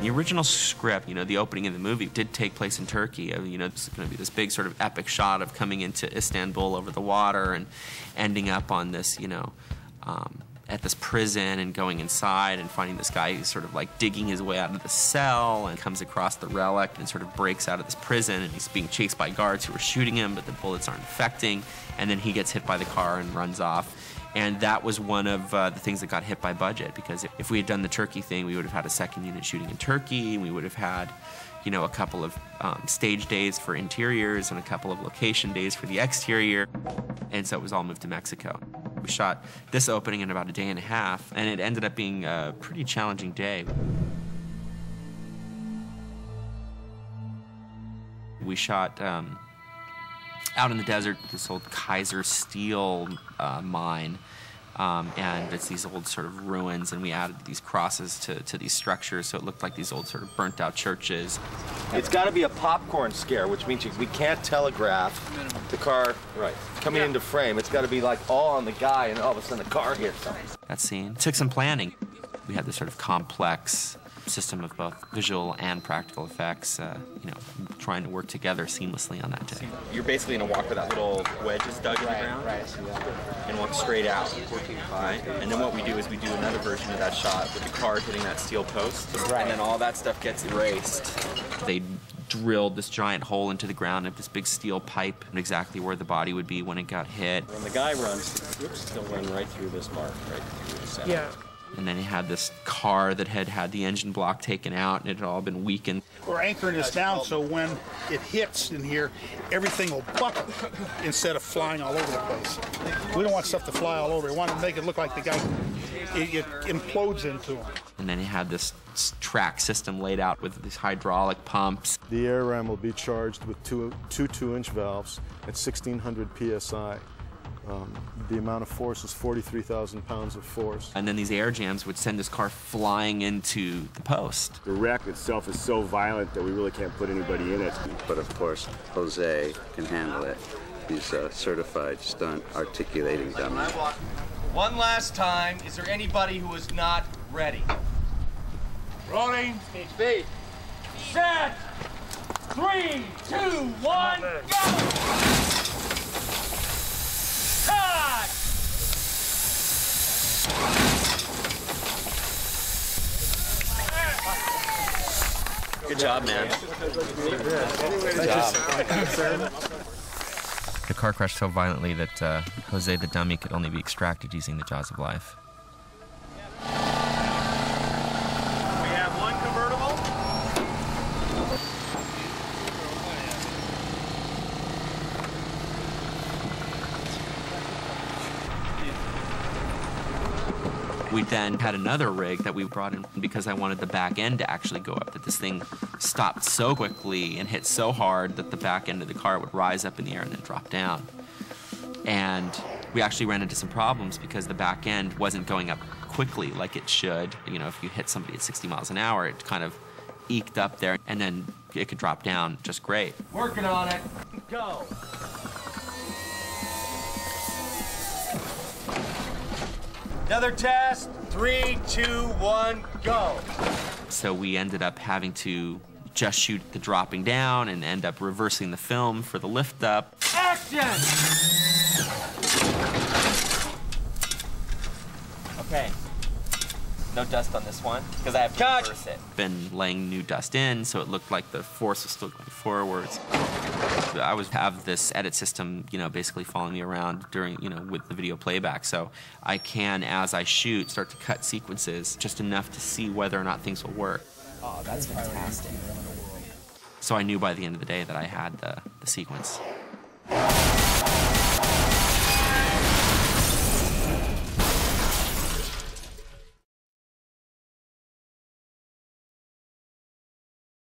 The original script, the opening of the movie did take place in Turkey. It's going to be this big sort of epic shot of coming into Istanbul over the water and ending up on this, at this prison and going inside and finding this guy who's sort of like digging his way out of the cell and comes across the relic and sort of breaks out of this prison, and he's being chased by guards who are shooting him, but the bullets aren't affecting, and then he gets hit by the car and runs off. And that was one of the things that got hit by budget, because if we had done the Turkey thing, we would have had a second unit shooting in Turkey, and we would have had a couple of stage days for interiors and a couple of location days for the exterior, and so it was all moved to Mexico. We shot this opening in about a day and a half, and it ended up being a pretty challenging day. We shot out in the desert, this old Kaiser steel mine, and it's these old sort of ruins, and we added these crosses to these structures, so it looked like these old sort of burnt out churches. It's got to be a popcorn scare, which means we can't telegraph the car coming into frame. It's got to be like all on the guy, and all of a sudden the car hits him. That scene took some planning. We had this sort of complex system of both visual and practical effects, trying to work together seamlessly on that day. You're basically going to walk with that little wedge that's dug in the ground and walk straight out. Right? And then what we do is we do another version of that shot with the car hitting that steel post, and then all that stuff gets erased. They drilled this giant hole into the ground of this big steel pipe, exactly where the body would be when it got hit. When the guy runs, they'll run right through this mark, right through the center. Yeah. And then he had this car that had the engine block taken out, and it had all been weakened. We're anchoring this down so when it hits in here, everything will buckle instead of flying all over the place. We don't want stuff to fly all over. We want to make it look like the guy, it implodes into him. And then he had this track system laid out with these hydraulic pumps. The air ram will be charged with two 2-inch valves at 1,600 psi. The amount of force is 43,000 pounds of force. And then these air jams would send this car flying into the post. The wreck itself is so violent that we really can't put anybody in it. But of course, Jose can handle it. He's a certified stunt articulating dummy. One last time, is there anybody who is not ready? Rolling. Speed. Set. 3, 2, 1, go! Good job, man. Good job. The car crashed so violently that Jose the dummy could only be extracted using the jaws of life. We have one convertible. We then had another rig that we brought in because I wanted the back end to actually go up, that this thing stopped so quickly and hit so hard that the back end of the car would rise up in the air and then drop down. And we actually ran into some problems because the back end wasn't going up quickly like it should. If you hit somebody at 60 miles an hour, it kind of eked up there, and then it could drop down just great. Working on it. Go. Another test. 3, 2, 1, go. So we ended up having to just shoot the dropping down and end up reversing the film for the lift up. Action! Okay. No dust on this one, because I have to reverse it. Been laying new dust in, so it looked like the force was still going forwards. I always have this edit system, basically following me around during, with the video playback, so I can, as I shoot, start to cut sequences just enough to see whether or not things will work. Oh, that's fantastic. So I knew by the end of the day that I had the sequence.